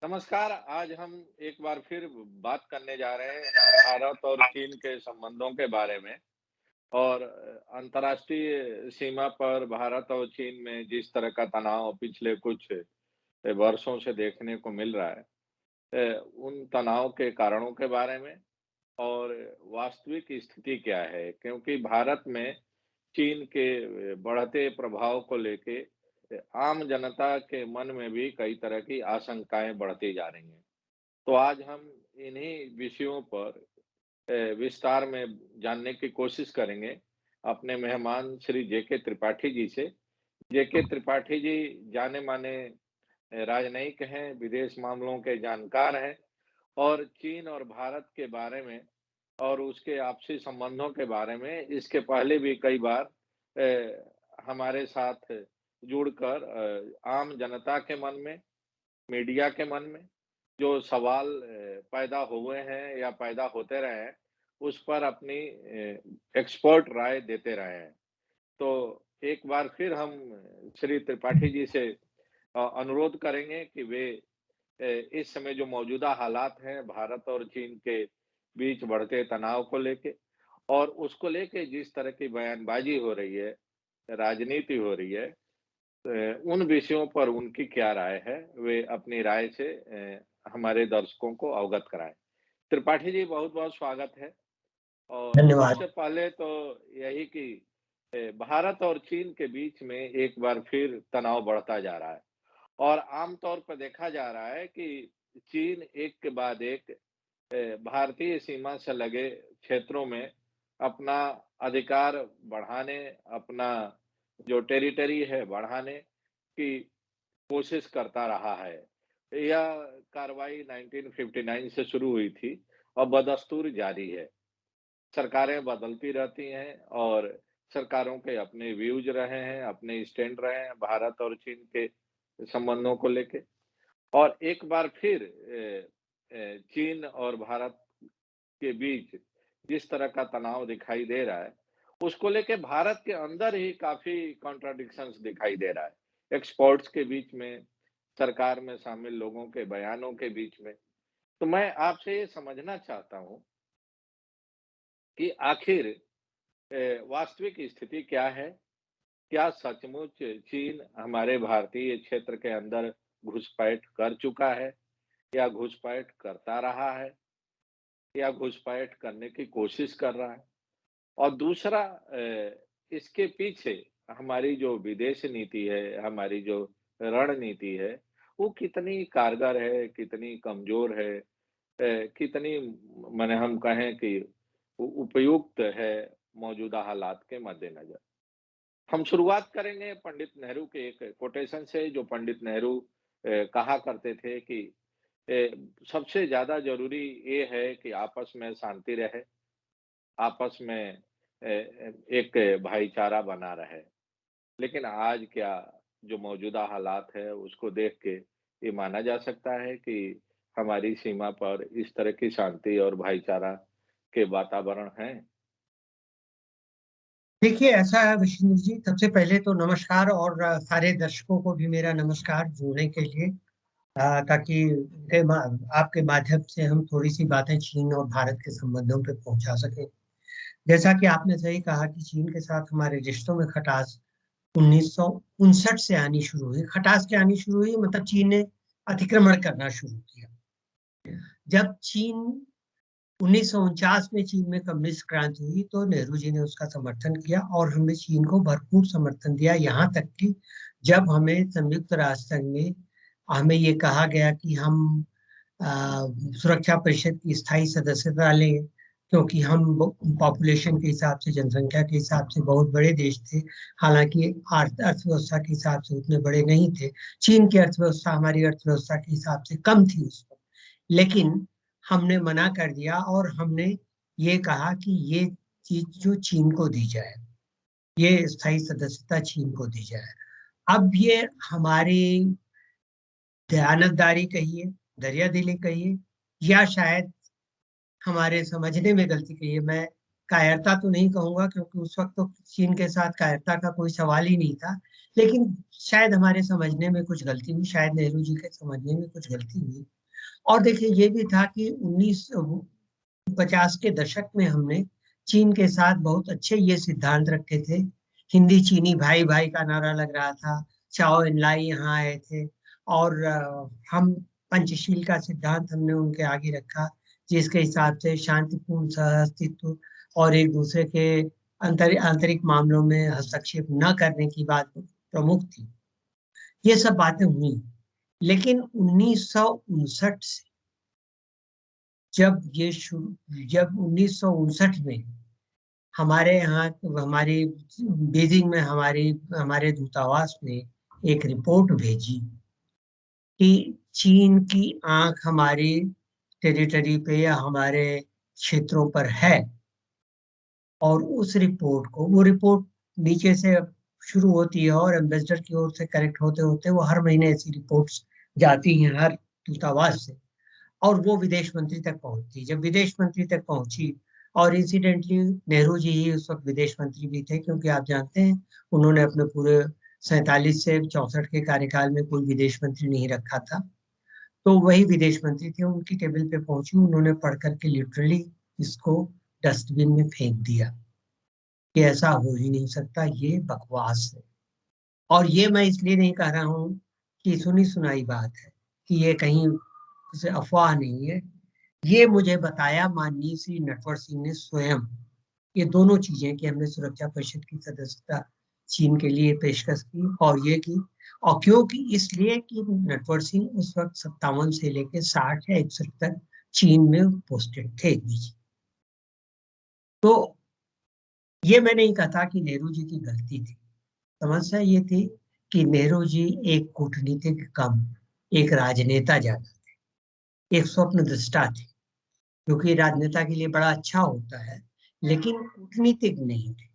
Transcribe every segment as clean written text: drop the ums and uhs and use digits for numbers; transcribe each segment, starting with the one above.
नमस्कार। आज हम एक बार फिर बात करने जा रहे हैं भारत और चीन के संबंधों के बारे में और अंतर्राष्ट्रीय सीमा पर भारत और चीन में जिस तरह का तनाव पिछले कुछ वर्षों से देखने को मिल रहा है, उन तनाव के कारणों के बारे में और वास्तविक स्थिति क्या है, क्योंकि भारत में चीन के बढ़ते प्रभाव को लेके आम जनता के मन में भी कई तरह की आशंकाएं बढ़ती जा रही हैं। तो आज हम इन्हीं विषयों पर विस्तार में जानने की कोशिश करेंगे अपने मेहमान श्री जेके त्रिपाठी जी से। जेके त्रिपाठी जी जाने-माने राजनयिक हैं, विदेश मामलों के जानकार हैं और चीन और भारत के बारे में और उसके आपसी संबंधों के बारे में इसके पहले भी कई बार हमारे साथ जुड़कर आम जनता के मन में, मीडिया के मन में जो सवाल पैदा हुए हैं या पैदा होते रहे हैं, उस पर अपनी एक्सपर्ट राय देते रहे हैं। तो एक बार फिर हम श्री त्रिपाठी जी से अनुरोध करेंगे कि वे इस समय जो मौजूदा हालात हैं भारत और चीन के बीच बढ़ते तनाव को लेके और उसको लेके जिस तरह की बयानबाजी हो रही है, राजनीति हो रही है, उन विषयों पर उनकी क्या राय है, वे अपनी राय से हमारे दर्शकों को अवगत कराएँ। त्रिपाठी जी बहुत-बहुत स्वागत है और धन्यवाद। सबसे पहले तो यही कि भारत और चीन के बीच में एक बार फिर तनाव बढ़ता जा रहा है और आम तौर पर देखा जा रहा है कि चीन एक के बाद एक भारतीय सीमा से लगे क्षेत्रों में अपना अधिकार बढ़ाने, अपना जो टेरिटरी है बढ़ाने की कोशिश करता रहा है। यह कार्रवाई 1959 से शुरू हुई थी और बदस्तूर जारी है। सरकारें बदलती रहती हैं और सरकारों के अपने व्यूज रहे हैं, अपने स्टैंड रहे हैं भारत और चीन के संबंधों को लेके और एक बार फिर चीन और भारत के बीच जिस तरह का तनाव दिखाई दे रहा है, उसको लेके भारत के अंदर ही काफ़ी कॉन्ट्रडिक्शंस दिखाई दे रहा है। एक्सपर्ट्स के बीच में, सरकार में शामिल लोगों के बयानों के बीच में। तो मैं आपसे ये समझना चाहता हूँ कि आखिर वास्तविक स्थिति क्या है? क्या सचमुच चीन हमारे भारतीय क्षेत्र के अंदर घुसपैठ कर चुका है या घुसपैठ करता रहा है या घुसपैठ करने की कोशिश कर रहा है? और दूसरा इसके पीछे हमारी जो विदेश नीति है, हमारी जो रणनीति है, वो कितनी कारगर है, कितनी कमज़ोर है, कितनी माने हम कहें कि उपयुक्त है मौजूदा हालात के मद्देनज़र। हम शुरुआत करेंगे पंडित नेहरू के एक कोटेशन से जो पंडित नेहरू कहा करते थे कि सबसे ज़्यादा ज़रूरी ये है कि आपस में शांति रहे, आपस में एक भाईचारा बना रहे। लेकिन आज क्या जो मौजूदा हालात है उसको देख के ये माना जा सकता है कि हमारी सीमा पर इस तरह की शांति और भाईचारा के वातावरण हैं? देखिए, ऐसा है विष्णु जी, सबसे पहले तो नमस्कार और सारे दर्शकों को भी मेरा नमस्कार जुड़ने के लिए, ताकि आपके माध्यम से हम थोड़ी-सी बातें चीन और भारत के संबंधों पे पहुँचा सकें। जैसा कि आपने सही कहा कि चीन के साथ हमारे रिश्तों में खटास 1959 से आनी शुरू हुई। खटास क्या आनी शुरू हुई, मतलब चीन ने अतिक्रमण करना शुरू किया। जब चीन 1949 में चीन में कम्युनिस्ट क्रांति हुई तो नेहरू जी ने उसका समर्थन किया और हमने चीन को भरपूर समर्थन दिया। यहाँ तक कि जब हमें संयुक्त राष्ट्र संघ में हमें ये कहा गया कि हम सुरक्षा परिषद की स्थायी सदस्यता लें, क्योंकि हम पॉपुलेशन के हिसाब से, जनसंख्या के हिसाब से बहुत बड़े देश थे। हालांकि अर्थव्यवस्था के हिसाब से उतने बड़े नहीं थे। चीन की अर्थव्यवस्था हमारी अर्थव्यवस्था के हिसाब से कम थी उस वक्त, लेकिन हमने मना कर दिया और हमने ये कहा कि ये चीज जो चीन को दी जाए, ये स्थायी सदस्यता चीन को दी जाए। अब ये हमारी दयानतदारी कहिए, दरियादिली कहिए, या शायद हमारे समझने में गलती कहिए। मैं कायरता तो नहीं कहूँगा, क्योंकि उस वक़्त तो चीन के साथ कायरता का कोई सवाल ही नहीं था। लेकिन शायद हमारे समझने में कुछ गलती हुई, शायद नेहरू जी के समझने में कुछ गलती हुई। और देखिए ये भी था कि 1950 के दशक में हमने चीन के साथ बहुत अच्छे ये सिद्धांत रखे थे। हिंदी चीनी भाई भाई का नारा लग रहा था। चाओ एनलाई यहाँ आए थे और हम पंचशील का सिद्धांत हमने उनके आगे रखा, जिसके हिसाब से शांतिपूर्ण सहअस्तित्व और एक दूसरे के आंतरिक मामलों में हस्तक्षेप न करने की बात प्रमुख थी। ये सब बातें हुई, लेकिन 1959 से जब 1959 में हमारे यहाँ हमारी बीजिंग में हमारे दूतावास ने एक रिपोर्ट भेजी कि चीन की आंख हमारी टेरिटरी पे या हमारे क्षेत्रों पर है, और उस रिपोर्ट को, वो रिपोर्ट नीचे से शुरू होती है और एम्बेसडर की ओर से करेक्ट होते होते वो हर महीने ऐसी रिपोर्ट्स जाती हैं हर दूतावास से, और वो विदेश मंत्री तक पहुंचती। जब विदेश मंत्री तक पहुंची, और इंसिडेंटली नेहरू जी ही उस वक्त विदेश मंत्री भी थे, क्योंकि आप जानते हैं उन्होंने अपने पूरे 47 से 64 के कार्यकाल में कोई विदेश मंत्री नहीं रखा था, तो वही विदेश मंत्री थे। उनकी टेबल पे पहुंची, उन्होंने पढ़ करके लिटरली इसको डस्टबिन में फेंक दिया कि ऐसा हो ही नहीं सकता, ये बकवास है। और ये मैं इसलिए नहीं कह रहा हूँ कि सुनी सुनाई बात है, कि ये कहीं से अफवाह नहीं है। ये मुझे बताया माननीय श्री नटवर सिंह ने स्वयं। ये दोनों चीजें कि हमने सुरक्षा परिषद की सदस्यता चीन के लिए पेशकश की, और ये की, और क्योंकि इसलिए कि नटवर सिंह उस वक्त 57 से लेकर 60 या 61 तक चीन में पोस्टेड थे बीच। तो ये मैं नहीं कहता कि नेहरू जी की गलती थी। समस्या ये थी कि नेहरू जी एक कूटनीतिक कम एक राजनेता ज्यादा, एक स्वप्न दृष्टा थे, क्योंकि राजनेता के लिए बड़ा अच्छा होता है, लेकिन कूटनीतिक नहीं थे।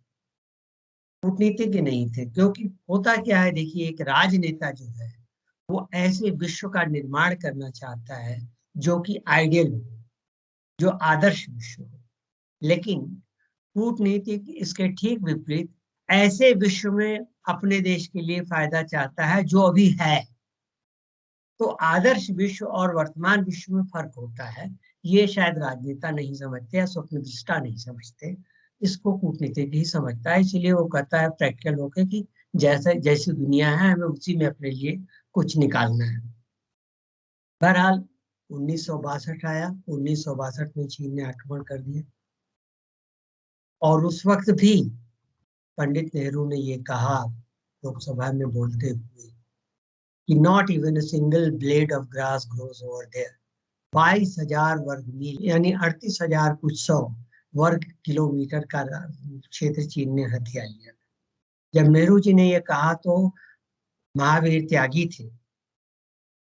कूटनीतिज्ञ नहीं थे, क्योंकि होता क्या है, देखिए एक राजनेता जो है वो ऐसे विश्व का निर्माण करना चाहता है जो कि आइडियल हो, जो आदर्श विश्व हो। लेकिन कूटनीतिक इसके ठीक विपरीत ऐसे विश्व में अपने देश के लिए फायदा चाहता है जो अभी है। तो आदर्श विश्व और वर्तमान विश्व में फर्क होता है। ये शायद राजनेता नहीं समझते या स्वप्नदृष्टा नहीं समझते, इसको कूटनीतिक ही समझता है। इसलिए वो कहता है प्रैक्टिकल होकर कि जैसे जैसी दुनिया है हमें उसी में अपने लिए कुछ निकालना है। बहरहाल 1962 आया, 1962 में चीन ने आक्रमण कर दिया, और उस वक्त भी पंडित नेहरू ने ये कहा लोकसभा में बोलते हुए कि not even a single blade of grass grows over there. 22,000 वर्ग मील यानी 38,000 कुछ सौ वर्ग किलोमीटर का क्षेत्र चीन ने हथिया लिया। जब नेहरू जी ने यह कहा तो महावीर त्यागी थे,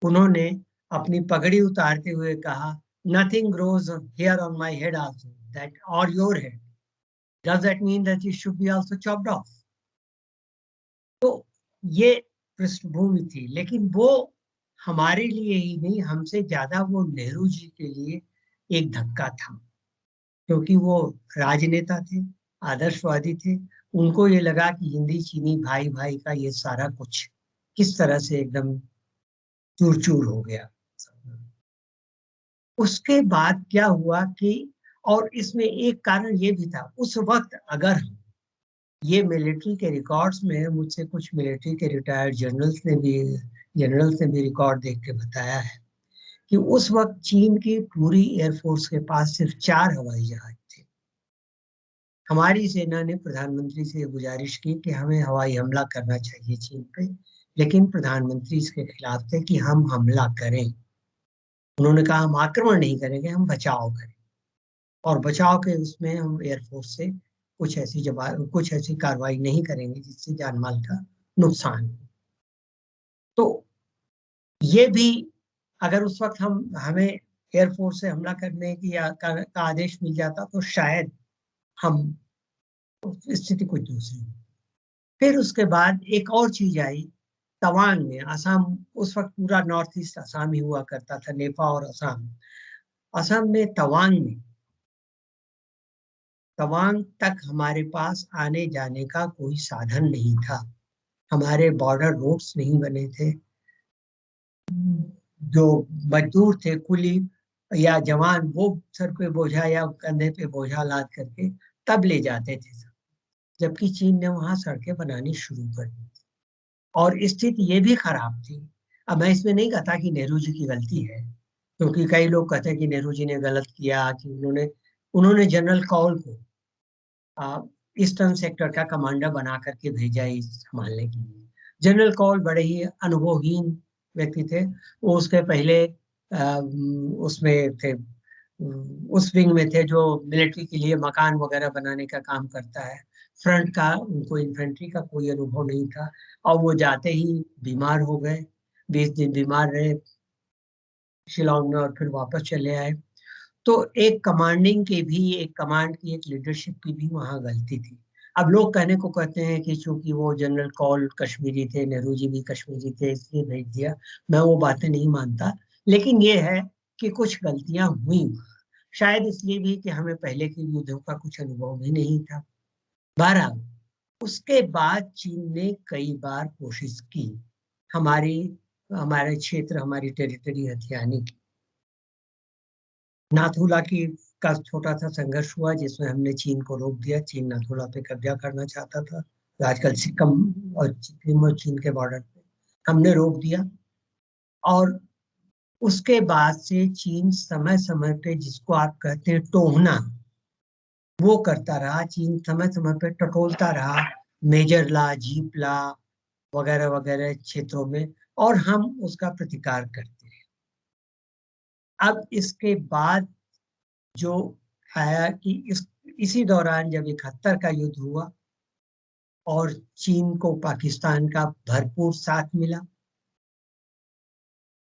उन्होंने अपनी पगड़ी उतारते हुए कहा, nothing grows here on my head also that और your head, does that mean that it should be also chopped off. तो ये पृष्ठभूमि थी, लेकिन वो हमारे लिए ही नहीं, हमसे ज्यादा वो नेहरू जी के लिए एक धक्का था, क्योंकि वो राजनेता थे, आदर्शवादी थे। उनको ये लगा कि हिंदी चीनी भाई भाई का ये सारा कुछ किस तरह से एकदम चूर चूर हो गया। उसके बाद क्या हुआ कि, और इसमें एक कारण ये भी था, उस वक्त अगर ये मिलिट्री के रिकॉर्ड्स में, मुझसे कुछ मिलिट्री के रिटायर्ड जनरल्स ने भी रिकॉर्ड देख के बताया है कि उस वक्त चीन की पूरी एयरफोर्स के पास सिर्फ 4 हवाई जहाज थे। हमारी सेना ने प्रधानमंत्री से गुजारिश की कि हमें हवाई हमला करना चाहिए चीन पे, लेकिन प्रधानमंत्री इसके खिलाफ थे कि हम हमला करें। उन्होंने कहा हम आक्रमण नहीं करेंगे, हम बचाव करें, और बचाव के उसमें हम एयरफोर्स से कुछ ऐसी कार्रवाई नहीं करेंगे जिससे जान माल का नुकसान हो। तो ये भी, अगर उस वक्त हमें एयरफोर्स से हमला करने की का आदेश मिल जाता तो शायद हम, स्थिति कुछ दूसरी। फिर उसके बाद एक और चीज आई, तवांग में, असम, उस वक्त पूरा नॉर्थ ईस्ट असम ही हुआ करता था, नेपा और असम। असम में तवांग तक हमारे पास आने जाने का कोई साधन नहीं था, हमारे बॉर्डर रोड्स नहीं बने थे, जो मजदूर थे, कुली या जवान, वो सर पे बोझा या कंधे पे बोझा लाद करके तब ले जाते थे, जबकि चीन ने वहां सड़कें बनानी शुरू कर दी और स्थिति ये भी खराब थी। अब मैं इसमें नहीं कहता कि नेहरू जी की गलती है, क्योंकि कई लोग कहते हैं कि नेहरू जी ने गलत किया, कि उन्होंने उन्होंने जनरल कौल को ईस्टर्न सेक्टर का कमांडर बना करके भेजा इस संभालने के लिए। जनरल कौल बड़े ही अनुभवहीन व्यक्ति थे। वो उसके पहले उसमें थे, उस विंग में थे जो मिलिट्री के लिए मकान वगैरह बनाने का काम करता है। फ्रंट का उनको इन्फेंट्री का कोई अनुभव नहीं था और वो जाते ही बीमार हो गए। 20 दिन बीमार रहे शिलांग में और फिर वापस चले आए। तो एक कमांडिंग की भी, एक कमांड की, एक लीडरशिप की भी वहां गलती थी। अब लोग कहने को कहते हैं कि चूंकि वो जनरल कौल कश्मीरी थे, नेहरू जी भी कश्मीरी थे, इसलिए भेज दिया। मैं वो बातें नहीं मानता, लेकिन ये है कि कुछ गलतियां हुई, शायद इसलिए भी कि हमें पहले के युद्धों का कुछ अनुभव भी नहीं था। बहरहाल उसके बाद चीन ने कई बार कोशिश की हमारी हमारे क्षेत्र, हमारी टेरिटरी हथियाने की। नाथुला की का छोटा सा संघर्ष हुआ जिसमें हमने चीन को रोक दिया। चीन नाथुला पे कब्जा करना चाहता था, आजकल सिक्किम और चीन के बॉर्डर पे हमने रोक दिया। और उसके बाद से चीन समय समय पे, जिसको आप कहते हैं टोहना, वो करता रहा। चीन समय समय पे टटोलता रहा, मेजर ला, जीप ला वगैरह वगैरह क्षेत्रों में, और हम उसका प्रतिकार करते हैं। अब इसके बाद जो आया कि इसी दौरान जब 71 का युद्ध हुआ और चीन को पाकिस्तान का भरपूर साथ मिला,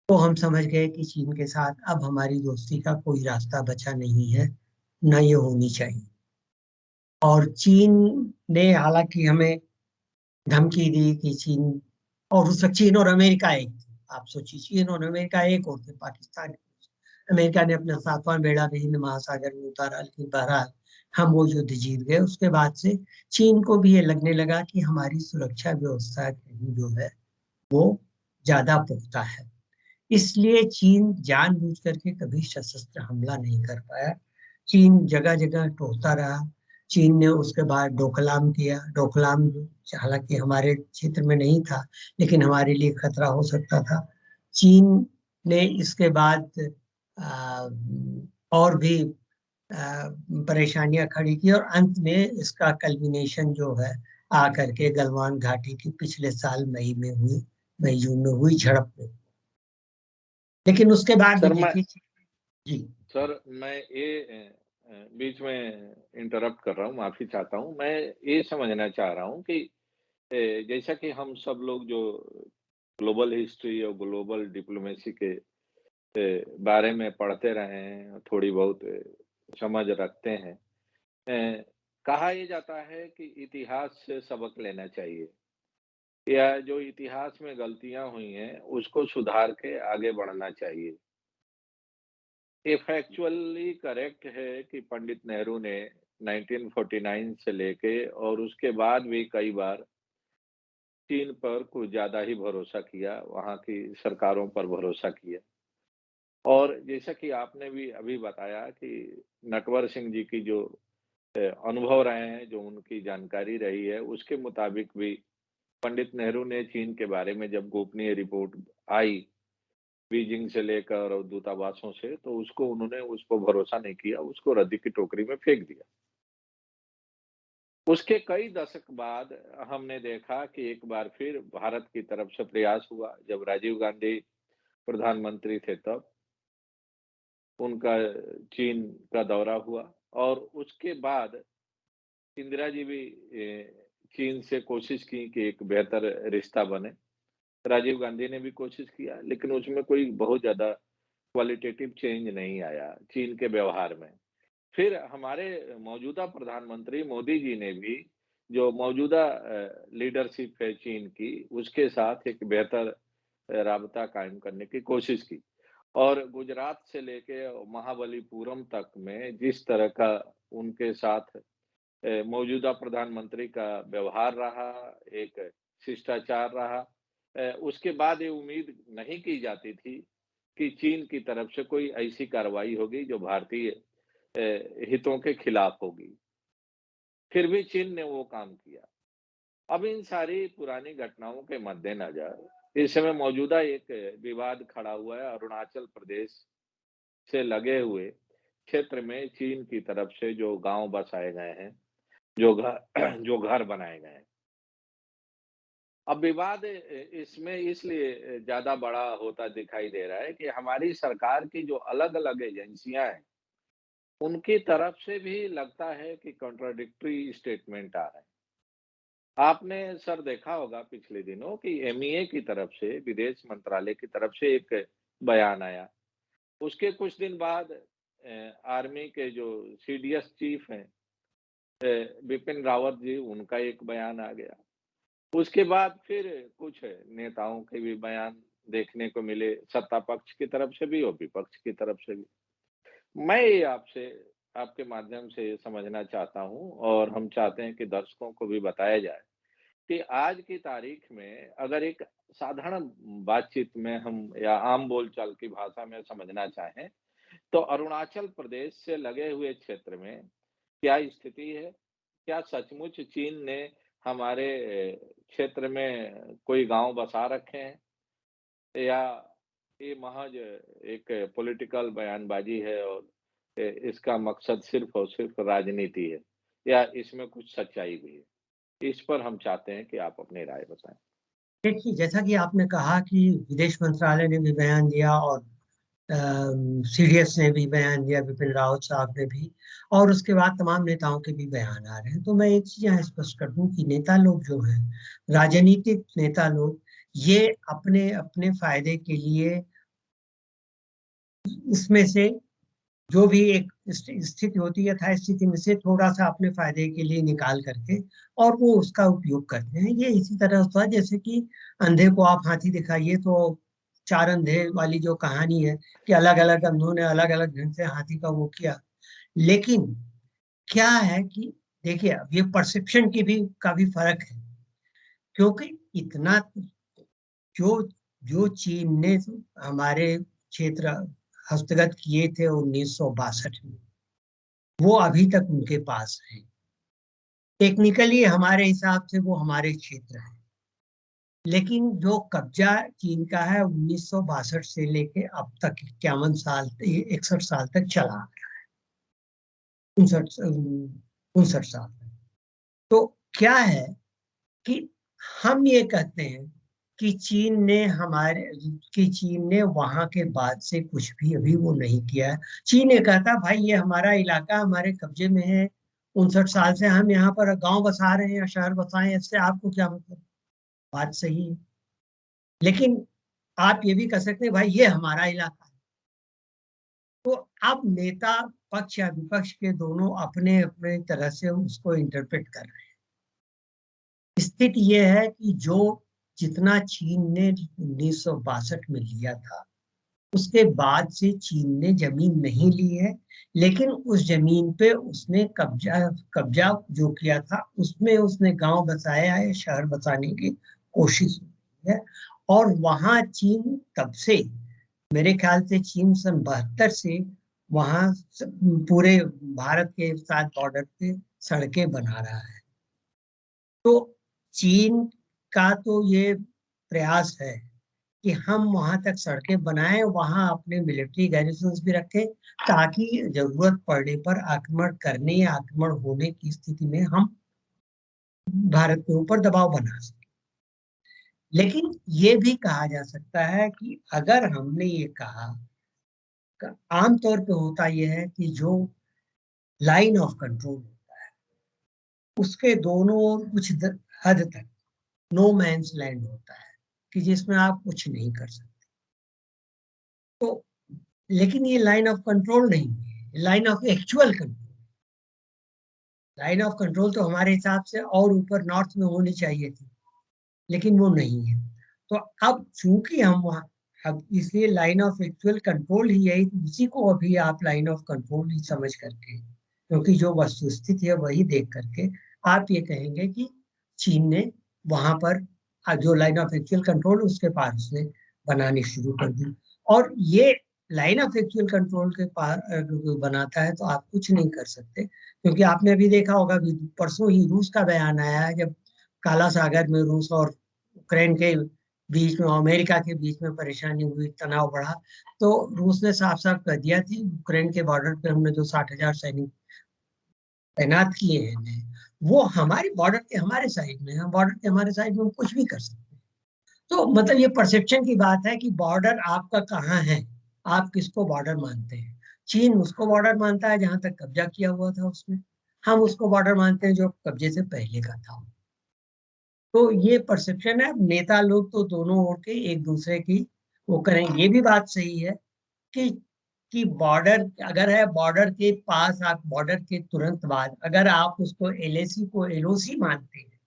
तो हम समझ गए कि चीन के साथ अब हमारी दोस्ती का कोई रास्ता बचा नहीं है, न ये होनी चाहिए। और चीन ने हालांकि हमें धमकी दी कि चीन, और उस वक्त चीन और अमेरिका एक थे। आप सोचिए, चीन और अमेरिका एक और थे पाकिस्तान। अमेरिका ने अपना 7वां बेड़ा भी हिंद महासागर में उतारा, लेकिन बहरहाल हम वो युद्ध जीत गए। उसके बाद से चीन को भी ये लगने लगा कि हमारी सुरक्षा व्यवस्था कहीं जो है वो ज्यादा पुख्ता है, इसलिए चीन जानबूझ करके कभी सशस्त्र हमला नहीं कर पाया। चीन जगह जगह टोकता रहा। चीन ने उसके बाद डोकलाम किया। डोकलाम हालांकि हमारे क्षेत्र में नहीं था, लेकिन हमारे लिए खतरा हो सकता था। चीन ने इसके बाद आ, और भी परेशानियां खड़ी की, और अंत में इसका कल्मिनेशन जो है आकर के गलवान घाटी की पिछले साल मई में हुई, मई जून में हुई झड़प में। लेकिन उसके बाद भी सर मैं देखिए। जी। सर मैं ये बीच में इंटरप्ट कर रहा हूँ, माफ़ी चाहता हूँ। मैं ये समझना चाह रहा हूँ कि जैसा कि हम सब लोग जो ग्लोबल हिस्ट्री और ग्लोबल डिप्लोमेसी के बारे में पढ़ते रहे हैं, थोड़ी बहुत समझ रखते हैं। अ, कहा ये जाता है कि इतिहास से सबक लेना चाहिए, या जो इतिहास में गलतियाँ हुई हैं, उसको सुधार के आगे बढ़ना चाहिए। ये फैक्चुअली करेक्ट है कि पंडित नेहरू ने 1949 से लेके और उसके बाद भी कई बार चीन पर कुछ ज़्यादा ही भरोसा किया, वहाँ की सरकारों पर भरोसा किया। और जैसा कि आपने भी अभी बताया कि नटवर सिंह जी की जो अनुभव रहे हैं, जो उनकी जानकारी रही है, उसके मुताबिक भी पंडित नेहरू ने चीन के बारे में जब गोपनीय रिपोर्ट आई, बीजिंग से लेकर और दूतावासों से, तो उसको उन्होंने उस पर भरोसा नहीं किया, उसको रद्दी की टोकरी में फेंक दिया। उसके कई दशक बाद हमने देखा कि एक बार फिर भारत की तरफ से प्रयास हुआ, जब राजीव गांधी प्रधानमंत्री थे तब, उनका चीन का दौरा हुआ और उसके बाद इंदिरा जी भी चीन से कोशिश की कि एक बेहतर रिश्ता बने। राजीव गांधी ने भी कोशिश किया, लेकिन उसमें कोई बहुत ज़्यादा क्वालिटेटिव चेंज नहीं आया चीन के व्यवहार में। फिर हमारे मौजूदा प्रधानमंत्री मोदी जी ने भी जो मौजूदा लीडरशिप है चीन की, उसके साथ एक बेहतर राबता कायम करने की कोशिश की। और गुजरात से लेके महाबलीपुरम तक में जिस तरह का उनके साथ मौजूदा प्रधानमंत्री का व्यवहार रहा, एक शिष्टाचार रहा, उसके बाद ये उम्मीद नहीं की जाती थी कि चीन की तरफ से कोई ऐसी कार्रवाई होगी जो भारतीय हितों के खिलाफ होगी। फिर भी चीन ने वो काम किया। अब इन सारी पुरानी घटनाओं के मद्देनज़र इस समय मौजूदा एक विवाद खड़ा हुआ है अरुणाचल प्रदेश से लगे हुए क्षेत्र में चीन की तरफ से जो गाँव बसाए गए हैं, जो घ जो घर बनाए गए हैं। अब विवाद इसमें इसलिए ज़्यादा बड़ा होता दिखाई दे रहा है कि हमारी सरकार की जो अलग-अलग एजेंसियाँ हैं, उनकी तरफ से भी लगता है कि कॉन्ट्राडिक्टरी स्टेटमेंट आ रहे हैं। आपने सर देखा होगा पिछले दिनों कि एमईए की तरफ से, विदेश मंत्रालय की तरफ से एक बयान आया। उसके कुछ दिन बाद आर्मी के जो सीडीएस चीफ हैं बिपिन रावत जी, उनका एक बयान आ गया। उसके बाद फिर कुछ नेताओं के भी बयान देखने को मिले, सत्ता पक्ष की तरफ से भी और विपक्ष की तरफ से भी। मैं ये आपसे आपके माध्यम से ये समझना चाहता हूँ और हम चाहते हैं कि दर्शकों को भी बताया जाए कि आज की तारीख में अगर एक साधारण बातचीत में हम या आम बोलचाल की भाषा में समझना चाहें, तो अरुणाचल प्रदेश से लगे हुए क्षेत्र में क्या स्थिति है? क्या सचमुच चीन ने हमारे क्षेत्र में कोई गाँव बसा रखे हैं? या ये महज़ एक पॉलिटिकल बयानबाज़ी है और इसका मकसद सिर्फ़ और सिर्फ़ राजनीति है? या इसमें कुछ सच्चाई भी है? इस पर हम चाहते हैं कि आप अपनी राय बताएँ। देखिए, जैसा कि आपने कहा कि विदेश मंत्रालय ने भी बयान दिया और सीडीएस ने भी बयान दिया, बिपिन रावत साहब ने भी, और उसके बाद तमाम नेताओं के भी बयान आ रहे हैं। तो मैं एक चीज़ यहाँ स्पष्ट कर दूँ कि नेता लोग जो हैं, राजनीतिक नेता लोग, ये अपने फ़ायदे के लिए इसमें से जो भी एक स्थिति होती है, यथास्थिति में से थोड़ा-सा अपने फ़ायदे के लिए निकाल करके और वो उसका उपयोग करते हैं। ये इसी तरह होता है जैसे कि अंधे को आप हाथी दिखाइए तो 4 अंधे वाली जो कहानी है कि अलग-अलग अंधों ने अलग-अलग ढंग से हाथी का वो किया। लेकिन क्या है कि देखिए, अब ये परसेप्शन की भी काफ़ी फ़र्क है, क्योंकि इतना जो जो चीन ने हमारे क्षेत्र हस्तगत किए थे 1962 में, वो अभी तक उनके पास है। टेक्निकली हमारे हिसाब से वो हमारे क्षेत्र है। लेकिन जो कब्ज़ा चीन का है 1962 से लेके अब तक 51 साल 61 साल तक चला आ रहा है। 59 साल तक। तो क्या है कि हम ये कहते हैं कि चीन ने वहाँ के बाद से कुछ भी अभी वो नहीं किया है। चीन ये कहता है भाई ये हमारा इलाका हमारे कब्जे में है, 59 साल से हम यहाँ पर गाँव बसा रहे हैं या शहर बसाए, इससे आपको क्या मतलब? बात सही है। लेकिन आप ये भी कह सकते हैं भाई ये हमारा इलाका है। तो अब नेता पक्ष या विपक्ष के दोनों अपने-अपने तरह से उसको इंटरप्रेट कर रहे हैं। स्थिति ये है कि जो जितना चीन ने 1962 में लिया था, उसके बाद से चीन ने ज़मीन नहीं ली है, लेकिन उस ज़मीन पे उसने कब्ज़ा कब्ज़ा जो किया था, उसमें उसने गाँव बसाया है, शहर बसाने की कोशिश की है और वहाँ चीन तब से मेरे ख़्याल से चीन सन 72 से वहाँ स पूरे भारत के साथ बॉर्डर पे सड़कें बना रहा है। तो चीन का तो ये प्रयास है कि हम वहाँ तक सड़कें बनाएँ, वहाँ अपने मिलिट्री गैरिसन्स भी रखें, ताकि ज़रूरत पड़ने पर आक्रमण करने या आक्रमण होने की स्थिति में हम भारत के ऊपर दबाव बना सकें। लेकिन ये भी कहा जा सकता है कि अगर हमने ये कहा क आम तौर पे होता ये है कि जो लाइन ऑफ कंट्रोल होता है, उसके दोनों ओर कुछ हद तक नो मैन्स लैंड होता है, कि जिसमें आप कुछ नहीं कर सकते। तो लेकिन ये लाइन ऑफ कंट्रोल नहीं है, line of actual control. Line of control तो हमारे हिसाब से और ऊपर नॉर्थ में होनी चाहिए थी, लेकिन वो नहीं है। तो अब चूँकि हम वहाँ अब इसलिए लाइन ऑफ एक्चुअल कंट्रोल ही यही उसी को अभी आप लाइन ऑफ कंट्रोल ही समझ करके, क्योंकि जो वस्तुस्थिति है वही देख करके आप ये कहेंगे कि चीन ने वहाँ पर जो लाइन ऑफ एक्चुअल कंट्रोल उसके पार उसने बनानी शुरू कर दी। और ये लाइन ऑफ एक्चुअल कंट्रोल के पार बनाता है तो आप कुछ नहीं कर सकते, क्योंकि आपने अभी देखा होगा कि परसों ही रूस का बयान आया है, जब काला सागर में रूस और यूक्रेन के बीच में, अमेरिका के बीच में परेशानी हुई, तनाव बढ़ा, तो रूस ने साफ साफ कह दिया कि यूक्रेन के बॉर्डर पे हमने जो 60,000 सैनिक तैनात किए हैं, वो हमारी बॉर्डर के हमारे साइड में, हम बॉर्डर के हमारे साइड में हम कुछ भी कर सकते हैं। तो मतलब ये परसेप्शन की बात है कि बॉर्डर आपका कहाँ है, आप किसको बॉर्डर मानते हैं। चीन उसको बॉर्डर मानता है जहां तक कब्जा किया हुआ था उसने, हम उसको बॉर्डर मानते हैं जो कब्जे से पहले का था। तो ये परसेप्शन है, नेता लोग तो दोनों ओर के एक दूसरे की वो करें। ये भी बात सही है कि कि बॉर्डर अगर है, बॉर्डर के पास, आप बॉर्डर के तुरंत बाद अगर आप उसको एलएसी को एलओसी मानते हैं,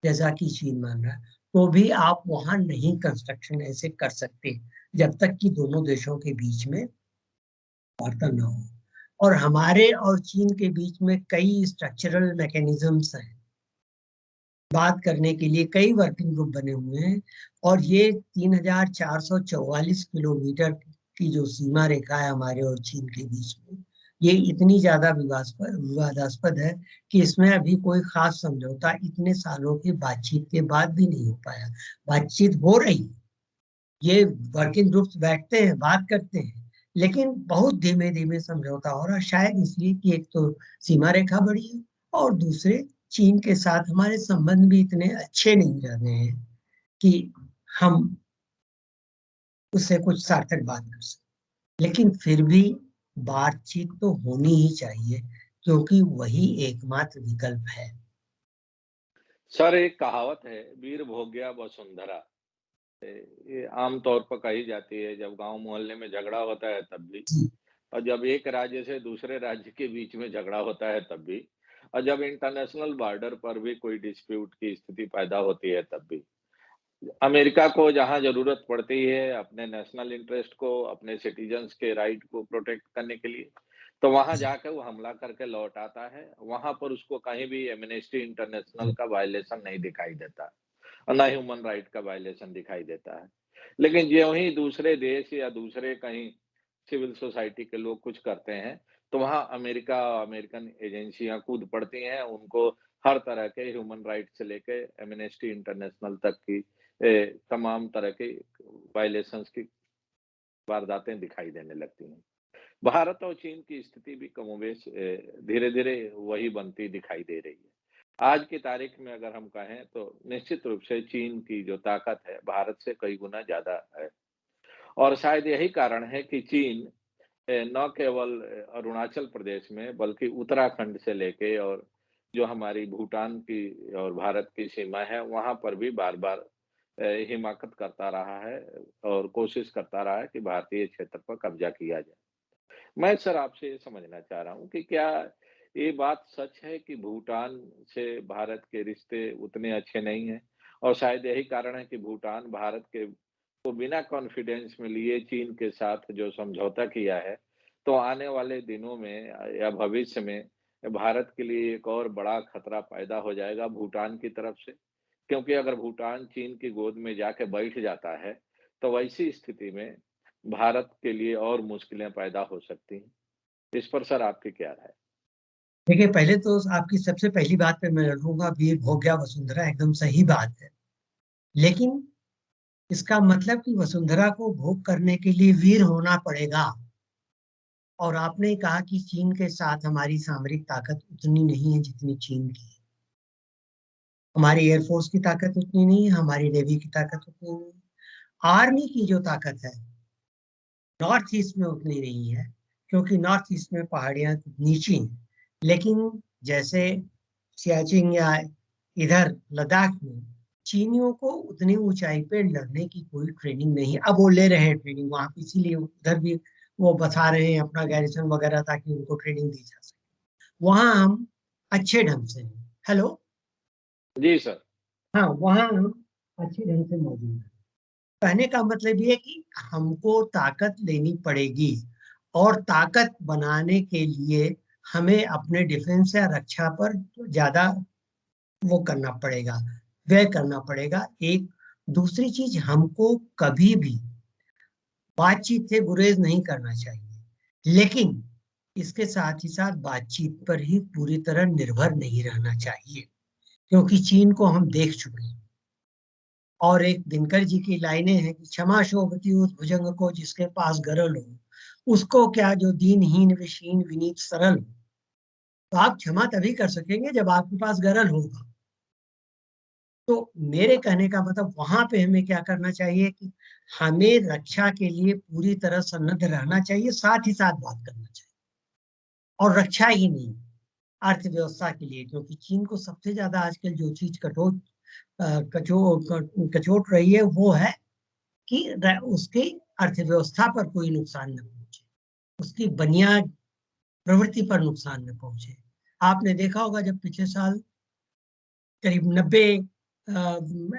जैसा कि चीन मान रहा है, तो भी आप वहां नहीं कंस्ट्रक्शन ऐसे कर सकते जब तक कि दोनों देशों के बीच में वार्ता न हो। और हमारे और चीन के बीच में कई स्ट्रक्चरल मैकेनिज्म्स हैं, बात करने के लिए कई वर्किंग ग्रुप बने हुए हैं। और ये 3,444 किलोमीटर की जो सीमा रेखा है हमारे और चीन के बीच में, ये इतनी ज्यादा विवादास्पद है कि इसमें अभी कोई खास समझौता इतने सालों की बातचीत के बाद भी नहीं हो पाया। बातचीत हो रही है, ये वर्किंग ग्रुप्स बैठते हैं, बात करते हैं, लेकिन बहुत धीमे धीमे समझौता हो रहा है। शायद इसलिए कि एक तो सीमा रेखा बड़ी है, और दूसरे चीन के साथ हमारे संबंध भी इतने अच्छे नहीं रह रहे हैं कि हम उससे कुछ सार्थक बात कर सकें। लेकिन फिर भी बातचीत तो होनी ही चाहिए, क्योंकि वही एकमात्र विकल्प है। सर, एक कहावत है, वीर भोग्या वसुंधरा। ये आम तौर पर कही जाती है जब गांव मोहल्ले में झगड़ा होता है तब भी, जी। और जब एक राज्य से दूसरे राज्य के बीच में झगड़ा होता है तब भी, और जब इंटरनेशनल बॉर्डर पर भी कोई डिस्प्यूट की स्थिति पैदा होती है तब भी। अमेरिका को जहां जरूरत पड़ती है अपने नेशनल इंटरेस्ट को, अपने सिटीजन्स के राइट को प्रोटेक्ट करने के लिए, तो वहां जाकर वो हमला करके लौट आता है। वहां पर उसको कहीं भी एमनेस्टी इंटरनेशनल का वायलेशन नहीं दिखाई देता, और ना ह्यूमन राइट का वायलेशन दिखाई देता है। लेकिन ज्यों ही दूसरे देश या दूसरे कहीं सिविल सोसाइटी के लोग कुछ करते हैं, तो वहाँ अमेरिका, अमेरिकन एजेंसियाँ कूद पड़ती हैं, उनको हर तरह के ह्यूमन राइट से लेके एमनेस्टी इंटरनेशनल तक की तमाम तरह के वायलेशंस की वारदातें दिखाई देने लगती हैं। भारत और चीन की स्थिति भी कमोबेश धीरे-धीरे वही बनती दिखाई दे रही है। आज की तारीख में अगर हम कहें तो निश्चित रूप से चीन की जो ताकत है, भारत से कई गुना ज़्यादा है। और शायद यही कारण है कि चीन न केवल अरुणाचल प्रदेश में बल्कि उत्तराखंड से लेके और जो हमारी भूटान की और भारत की सीमा है, वहाँ पर भी बार-बार हिमाकत करता रहा है और कोशिश करता रहा है कि भारतीय क्षेत्र पर कब्ज़ा किया जाए। मैं सर आपसे ये समझना चाह रहा हूँ कि क्या ये बात सच है कि भूटान से भारत के रिश्ते उतने अच्छे नहीं हैं? और शायद यही कारण है कि भूटान भारत के को बिना कॉन्फिडेंस में लिए चीन के साथ जो समझौता किया है, तो आने वाले दिनों में या भविष्य में भारत के लिए एक और बड़ा खतरा पैदा हो जाएगा भूटान की तरफ से। क्योंकि अगर भूटान चीन की गोद में जाके बैठ जाता है, तो वैसी स्थिति में भारत के लिए और मुश्किलें पैदा हो सकती हैं। इस पर सर आपकी क्या राय है? देखिए, पहले तो आपकी सबसे पहली बात पे मैं लड़ूंगा, वीर भोग्या वसुंधरा, एकदम सही बात है। लेकिन इसका मतलब कि वसुंधरा को भोग करने के लिए वीर होना पड़ेगा। और आपने कहा कि चीन के साथ हमारी सामरिक ताकत उतनी नहीं है जितनी चीन की है। हमारी एयरफोर्स की ताकत उतनी नहीं है, हमारी नेवी की ताकत उतनी नहीं है। आर्मी की जो ताकत है नॉर्थ ईस्ट में उतनी नहीं है, क्योंकि नॉर्थ ईस्ट में पहाड़ियां नीची हैं। लेकिन जैसे सियाचिन या इधर लद्दाख में चीनियों को उतनी ऊंचाई पे लड़ने की कोई ट्रेनिंग नहीं है। अब वो ले रहे हैं ट्रेनिंग वहां पे, इसीलिए उधर भी वो बता रहे हैं अपना गैरिसन वगैरह, ताकि उनको ट्रेनिंग दी जा सके। वहां हम अच्छे ढंग से हैं। हेलो। जी सर। हाँ, वहां हम अच्छे ढंग से मौजूद हैं। कहने का मतलब ये है कि हमको ताकत लेनी पड़ेगी, और ताकत बनाने के लिए हमें अपने डिफेंस या रक्षा पर ज्यादा वो करना पड़ेगा, व्यय करना पड़ेगा। एक दूसरी चीज, हमको कभी भी बातचीत से गुरेज नहीं करना चाहिए, लेकिन इसके साथ ही साथ बातचीत पर ही पूरी तरह निर्भर नहीं रहना चाहिए, क्योंकि चीन को हम देख चुके हैं। और एक दिनकर जी की लाइनें हैं कि क्षमा शोभती उस भुजंग को जिसके पास गरल हो, उसको क्या जो दीनहीन विशीन विनीत सरल हो। तो आप क्षमा तभी कर सकेंगे जब आपके पास गरल होगा। तो मेरे कहने का मतलब वहां पे हमें क्या करना चाहिए कि हमें रक्षा के लिए पूरी तरह सन्नद्ध रहना चाहिए, साथ ही साथ बात करना चाहिए। और रक्षा ही नहीं, अर्थव्यवस्था के लिए, क्योंकि चीन को सबसे ज्यादा आजकल जो चीज कचोट रही है वो है कि उसकी अर्थव्यवस्था पर कोई नुकसान न पहुंचे, उसकी बुनियाद प्रवृत्ति पर नुकसान न पहुंचे। आपने देखा होगा जब पिछले साल करीब 90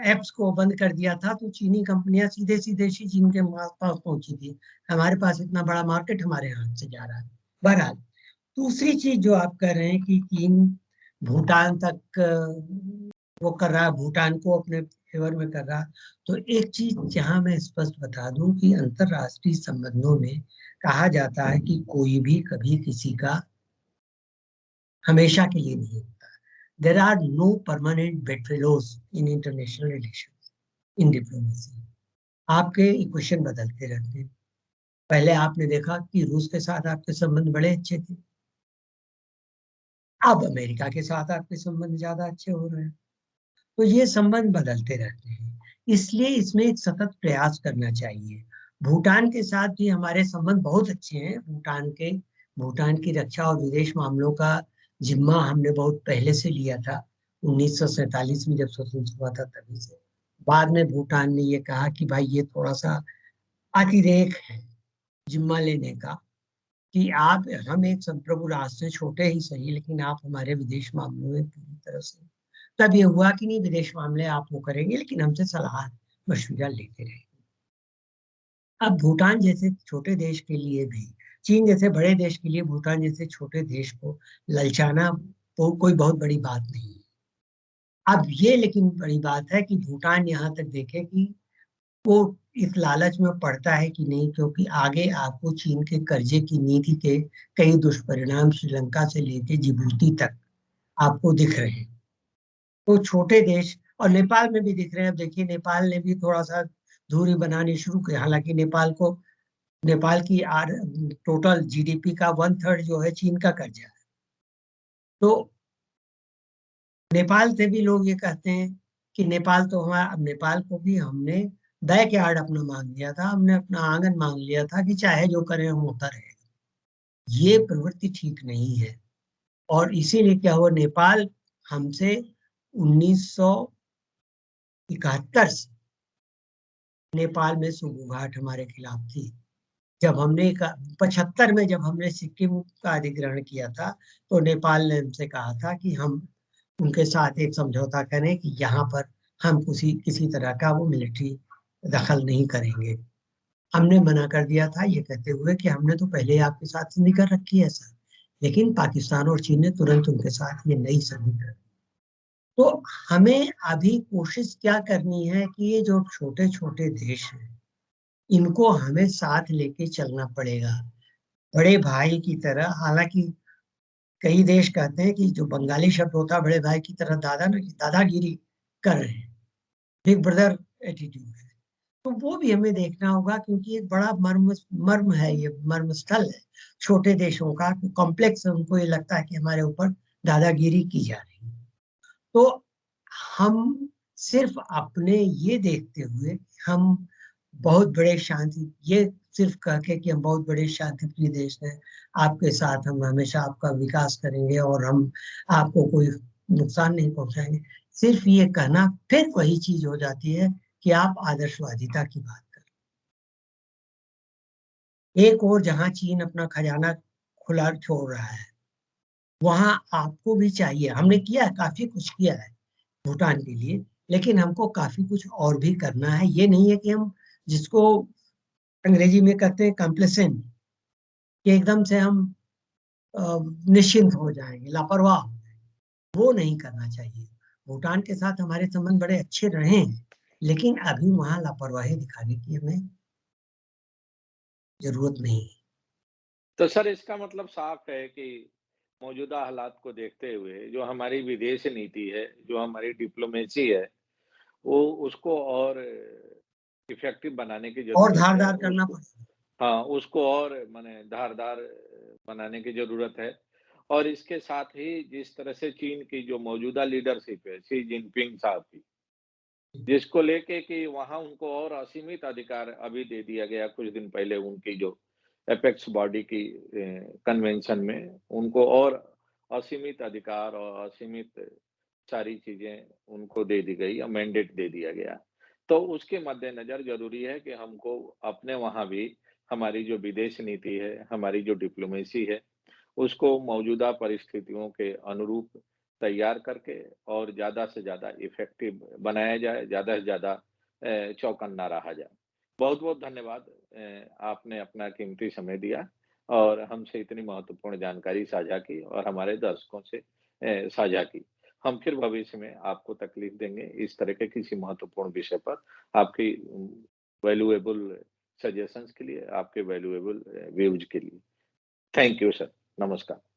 एप्स को बंद कर दिया था, तो चीनी कंपनियां सीधे सीधे चीन के पास पहुंची थी। हमारे पास इतना बड़ा मार्केट हमारे हाथ से जा रहा है। बहरहाल, दूसरी चीज जो आप कह रहे हैं कि चीन भूटान तक वो कर रहा है, भूटान को अपने फेवर में कर रहा, तो एक चीज जहां मैं स्पष्ट बता दूं कि अंतरराष्ट्रीय संबंधों में कहा जाता है कि कोई भी कभी किसी का हमेशा के लिए नहीं होता। There are no permanent bedfellows in international relation, in diplomacy. आपके इक्वेशन बदलते रहते हैं। पहले आपने देखा कि रूस के साथ आपके संबंध बड़े अच्छे थे, अब अमेरिका के साथ आपके संबंध ज्यादा अच्छे हो रहे हैं। तो ये संबंध बदलते रहते हैं, इसलिए इसमें एक सतत प्रयास करना चाहिए। भूटान के साथ भी हमारे संबंध बहुत अच्छे हैं। भूटान की रक्षा और विदेश मामलों का जिम्मा हमने बहुत पहले से लिया था, 1947 में जब स्वतंत्र हुआ था तभी से। बाद में भूटान ने ये कहा कि भाई ये थोड़ा सा अतिरेक है जिम्मा लेने का, कि आप, हम एक संप्रभु राष्ट्र हैं, छोटे ही सही, लेकिन आप हमारे विदेश मामलों में पूरी तरह से। तब ये हुआ कि नहीं, विदेश मामले आप वो करेंगे लेकिन हमसे सलाह मशविरा लेते रहे। अब भूटान जैसे छोटे देश के लिए भी, चीन जैसे बड़े देश के लिए भूटान जैसे छोटे देश को ललचाना तो कोई बहुत बड़ी बात नहीं है। अब ये लेकिन बड़ी बात है कि भूटान यहाँ तक देखे कि वो इस लालच में पड़ता है कि नहीं, क्योंकि आगे आपको चीन के कर्जे की नीति के कई दुष्परिणाम श्रीलंका से लेके जिबूती तक आपको दिख रहे हैं। तो छोटे देश, और नेपाल में भी दिख रहे हैं। अब देखिए नेपाल ने भी थोड़ा सा दूरी बनानी शुरू की, हालांकि नेपाल की टोटल जीडीपी का 1/3 जो है चीन का कर्जा है। तो नेपाल से भी लोग ये कहते हैं कि नेपाल तो हमारा, अब नेपाल को भी हमने बैकयार्ड अपना मांग लिया था, हमने अपना आंगन मांग लिया था कि चाहे जो करें हम होता रहेगा। ये प्रवृत्ति ठीक नहीं है। और इसीलिए क्या हुआ, नेपाल हमसे 1971 से नेपाल में सुबुघाट हमारे खिलाफ थी। जब हमने 75 में जब हमने सिक्किम का अधिग्रहण किया था, तो नेपाल ने हमसे कहा था कि हम उनके साथ एक समझौता करें कि यहाँ पर हम किसी किसी तरह का वो मिलिट्री दखल नहीं करेंगे। हमने मना कर दिया था, ये कहते हुए कि हमने तो पहले ही आपके साथ संधि कर रखी है सर। लेकिन पाकिस्तान और चीन ने तुरंत उनके साथ ये नई संधि कर। तो हमें अभी कोशिश क्या करनी है कि ये जो छोटे छोटे देश हैं, इनको हमें साथ लेके चलना पड़ेगा, बड़े भाई की तरह। हालांकि कई देश कहते हैं कि जो बंगाली शब्द होता है बड़े भाई की तरह, दादागिरी कर रहे हैं, बिग ब्रदर एटीट्यूड है। तो वो भी हमें देखना होगा, क्योंकि एक बड़ा मर्म मर्म है, ये मर्म स्थल है छोटे देशों का, कॉम्प्लेक्स है। उनको ये लगता है कि हमारे ऊपर दादागिरी की जा रही है। तो हम सिर्फ अपने ये देखते हुए, हम बहुत बड़े शांति, ये सिर्फ कह के कि हम बहुत बड़े शांति प्रिय देश हैं, आपके साथ हम हमेशा आपका विकास करेंगे और हम आपको कोई नुकसान नहीं पहुंचाएंगे, सिर्फ ये कहना फिर वही चीज हो जाती है कि आप आदर्शवादिता की बात करें। एक और जहां चीन अपना खजाना खुला छोड़ रहा है, वहां आपको भी चाहिए। हमने किया है, काफी कुछ किया है भूटान के लिए, लेकिन हमको काफी कुछ और भी करना है। ये नहीं है कि हम, जिसको अंग्रेजी में कहते हैं कंप्लेसेंट, कि एकदम से हम निश्चिंत हो जाएंगे, लापरवाह हो जाएंगे। वो नहीं करना चाहिए। भूटान के साथ हमारे संबंध बड़े अच्छे रहे हैं, लेकिन अभी वहां लापरवाही दिखाने की हमें ज़रूरत नहीं है। तो सर इसका मतलब साफ है कि मौजूदा हालात को देखते हुए जो हमारी विदेश नीति है, जो हमारी डिप्लोमेसी है, वो उसको और इफ़ेक्टिव बनाने की और ज़रूरत है। धारदार करना उसको पड़ेगा। हाँ, उसको और माने धारदार बनाने की ज़रूरत है और इसके साथ ही जिस तरह से चीन की जो मौजूदा लीडरशिप है, शी जिनपिंग साहब की, जिसको लेके कि वहाँ उनको और असीमित अधिकार अभी दे दिया गया कुछ दिन पहले उनकी जो एपेक्स बॉडी की कन्वेंशन में उनको और असीमित अधिकार और असीमित सारी चीज़ें उनको दे दी गई, मैंडेट दे दिया गया। तो उसके मद्देनज़र ज़रूरी है कि हमको अपने वहाँ भी हमारी जो विदेश नीति है, हमारी जो डिप्लोमेसी है, उसको मौजूदा परिस्थितियों के अनुरूप तैयार करके और ज़्यादा से ज़्यादा इफ़ेक्टिव बनाया जाए, ज़्यादा से ज़्यादा चौकन्ना रहा जाए। बहुत-बहुत धन्यवाद आपने अपना कीमती समय दिया और हमसे इतनी महत्वपूर्ण जानकारी साझा की और हमारे दर्शकों से साझा की। हम फिर भविष्य में आपको तकलीफ देंगे इस तरह के किसी महत्वपूर्ण विषय पर आपकी वैल्यूएबल सजेशंस के लिए, आपके वैल्यूएबल व्यूज़ के लिए। Thank you sir. नमस्कार।